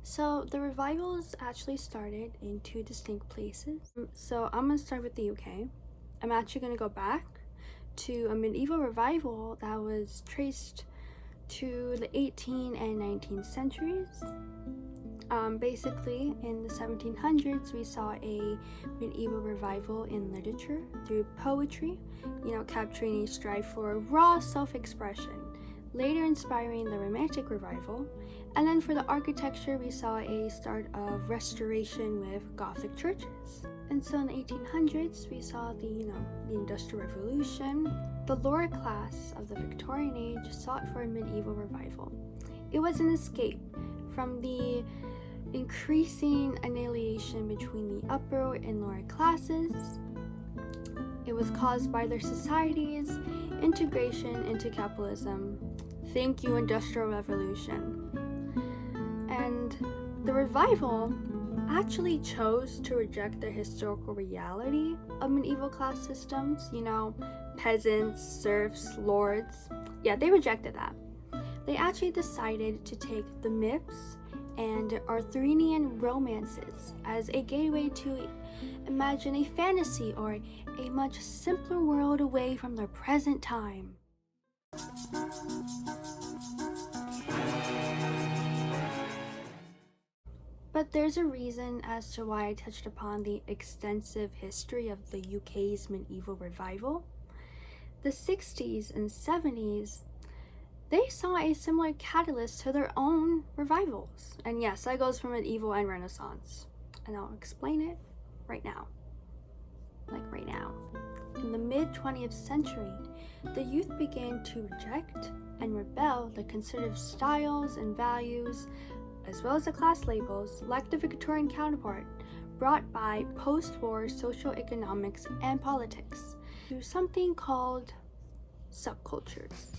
So the revivals actually started in two distinct places. So I'm gonna start with the UK. I'm actually gonna go back to a medieval revival that was traced to the 18th and 19th centuries. Basically, in the 1700s, we saw a medieval revival in literature through poetry, capturing a strive for raw self-expression, later inspiring the Romantic Revival. And then for the architecture, we saw a start of restoration with Gothic churches. And so in the 1800s, we saw the Industrial Revolution. The lower class of the Victorian age sought for a medieval revival. It was an escape from the increasing annihilation between the upper and lower classes. It was caused by their society's integration into capitalism. Thank you, Industrial Revolution. And the revival actually chose to reject the historical reality of medieval class systems, peasants, serfs, lords. Yeah, they rejected that. They actually decided to take the myths and Arthurian romances as a gateway to imagine a fantasy or a much simpler world away from their present time. But there's a reason as to why I touched upon the extensive history of the UK's medieval revival. The 60s and 70s, they saw a similar catalyst to their own revivals. And yes, that goes for medieval and Renaissance. And I'll explain it right now. Like right now. In the mid-20th century, the youth began to reject and rebel the conservative styles and values, as well as the class labels, like the Victorian counterpart, brought by post-war social economics and politics, through something called subcultures.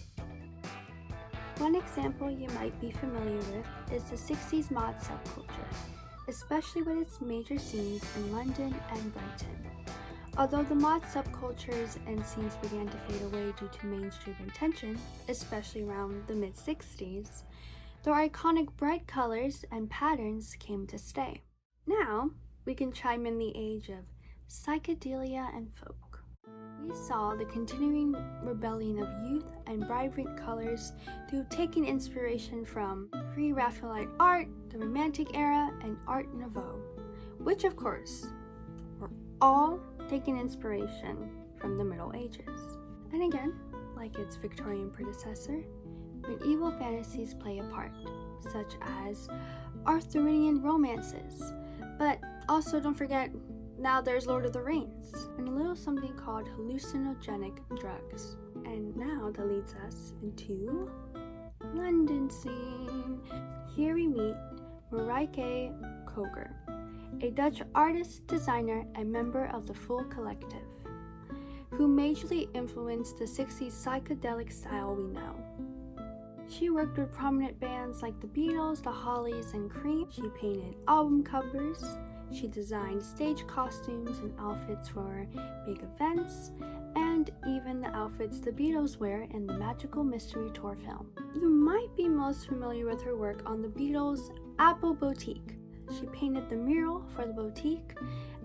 One example you might be familiar with is the 60s mod subculture, especially with its major scenes in London and Brighton. Although the mod subcultures and scenes began to fade away due to mainstream attention, especially around the mid-60s, their iconic bright colors and patterns came to stay. Now, we can chime in the age of psychedelia and folk. We saw the continuing rebellion of youth and vibrant colors through taking inspiration from pre-Raphaelite art, the Romantic era, and Art Nouveau, which of course were all taking inspiration from the Middle Ages. And again, like its Victorian predecessor, medieval fantasies play a part, such as Arthurian romances, but also don't forget, now there's Lord of the Rings, and a little something called hallucinogenic drugs. And now that leads us into London scene. Here we meet Marijke Koger, a Dutch artist, designer, and member of the Full Collective, who majorly influenced the 60s psychedelic style we know. She worked with prominent bands like the Beatles, the Hollies, and Cream. She painted album covers. She designed stage costumes and outfits for big events, and even the outfits the Beatles wear in the Magical Mystery Tour film. You might be most familiar with her work on the Beatles' Apple Boutique. She painted the mural for the boutique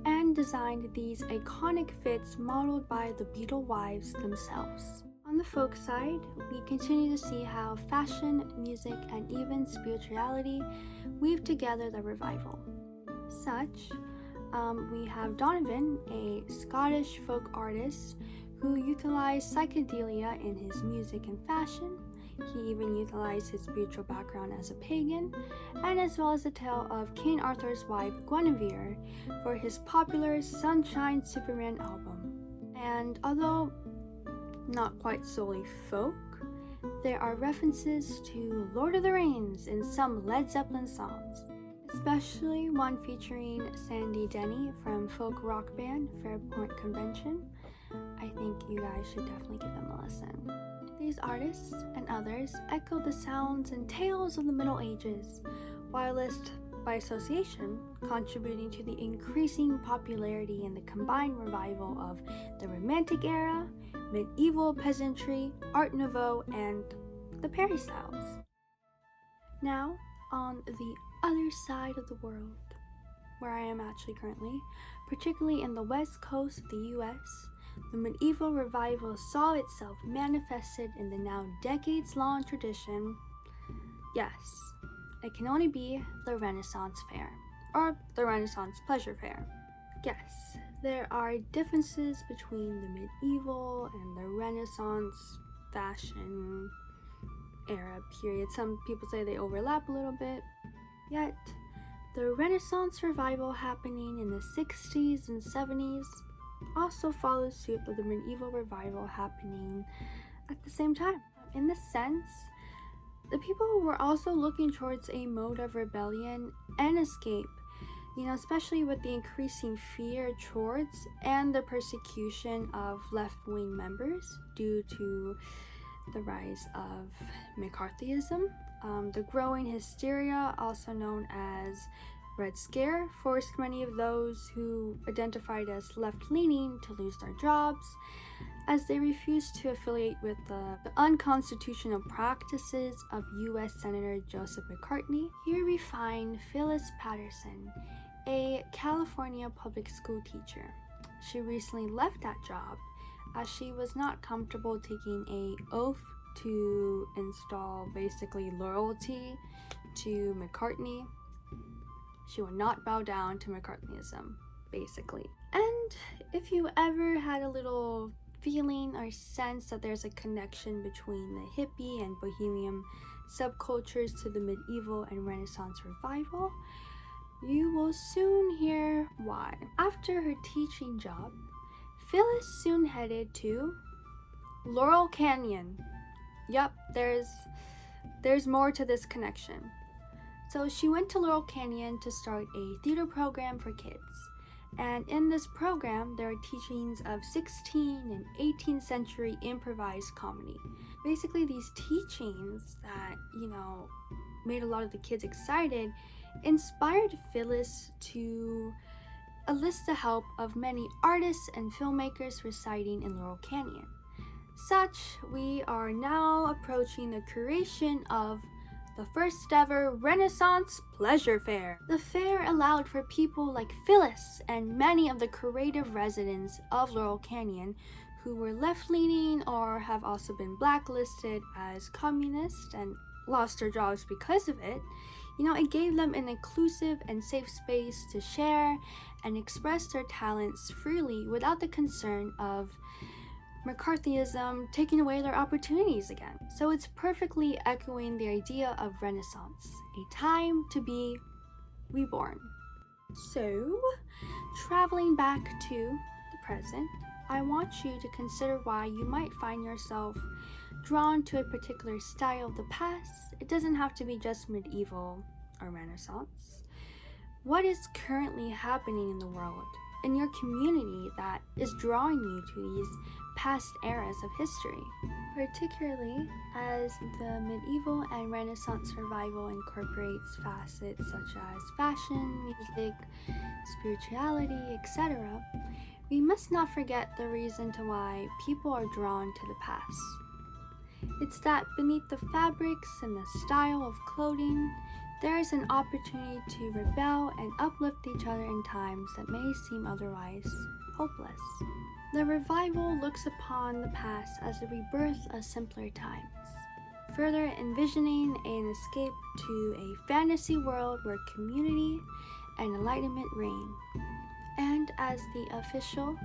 and designed these iconic fits modeled by the Beatle wives themselves. On the folk side, we continue to see how fashion, music, and even spirituality weave together the revival. We have Donovan, a Scottish folk artist who utilized psychedelia in his music and fashion. He even utilized his spiritual background as a pagan, and as well as the tale of King Arthur's wife Guinevere for his popular Sunshine Superman album. And although not quite solely folk, there are references to Lord of the Rings in some Led Zeppelin songs, especially one featuring Sandy Denny from folk rock band Fairport Convention. I think you guys should definitely give them a listen. These artists and others echo the sounds and tales of the Middle Ages, whilst by association contributing to the increasing popularity in the combined revival of the Romantic era, medieval peasantry, Art Nouveau, and the Paris styles. Now, on the other side of the world, where I am actually currently, particularly in the west coast of the US, the medieval revival saw itself manifested in the now decades-long tradition. Yes, it can only be the Renaissance Fair, or the Renaissance Pleasure Fair. Yes, there are differences between the medieval and the Renaissance fashion era period. Some people say they overlap a little bit. Yet, the Renaissance revival happening in the 60s and 70s also follows suit of the medieval revival happening at the same time. In this sense, the people were also looking towards a mode of rebellion and escape, especially with the increasing fear towards and the persecution of left-wing members due to the rise of McCarthyism. The growing hysteria, also known as Red Scare, forced many of those who identified as left-leaning to lose their jobs, as they refused to affiliate with the unconstitutional practices of U.S. Senator Joseph McCartney. Here we find Phyllis Patterson, a California public school teacher. She recently left that job as she was not comfortable taking an oath to install basically loyalty to McCartney. She would not bow down to McCartneyism, basically. And if you ever had a little feeling or sense that there's a connection between the hippie and bohemian subcultures to the medieval and Renaissance revival, you will soon hear why. After her teaching job, Phyllis soon headed to Laurel Canyon. Yep, there's more to this connection. So she went to Laurel Canyon to start a theater program for kids. And in this program, there are teachings of 16th and 18th century improvised comedy. Basically, these teachings that, made a lot of the kids excited inspired Phyllis to enlist the help of many artists and filmmakers residing in Laurel Canyon. Such, we are now approaching the creation of the first ever Renaissance Pleasure Fair. The fair allowed for people like Phyllis and many of the creative residents of Laurel Canyon who were left-leaning or have also been blacklisted as communists and lost their jobs because of it. It gave them an inclusive and safe space to share and express their talents freely without the concern of McCarthyism taking away their opportunities again. So it's perfectly echoing the idea of Renaissance, a time to be reborn. So, traveling back to the present, I want you to consider why you might find yourself drawn to a particular style of the past. It doesn't have to be just medieval or Renaissance. What is currently happening in the world, in your community, that is drawing you to these past eras of history, particularly as the medieval and Renaissance revival incorporates facets such as fashion, music, spirituality, etc. We must not forget the reason to why people are drawn to the past. It's that beneath the fabrics and the style of clothing, there is an opportunity to rebel and uplift each other in times that may seem otherwise hopeless. The revival looks upon the past as a rebirth of simpler times, further envisioning an escape to a fantasy world where community and enlightenment reign. And as the official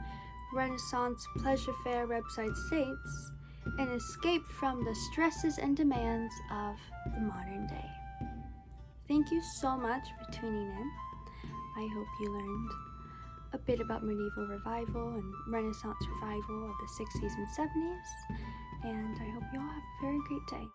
Renaissance Pleasure Fair website states, an escape from the stresses and demands of the modern day. Thank you so much for tuning in. I hope you learned a bit about medieval revival and Renaissance revival of the 60s and 70s, and I hope you all have a very great day.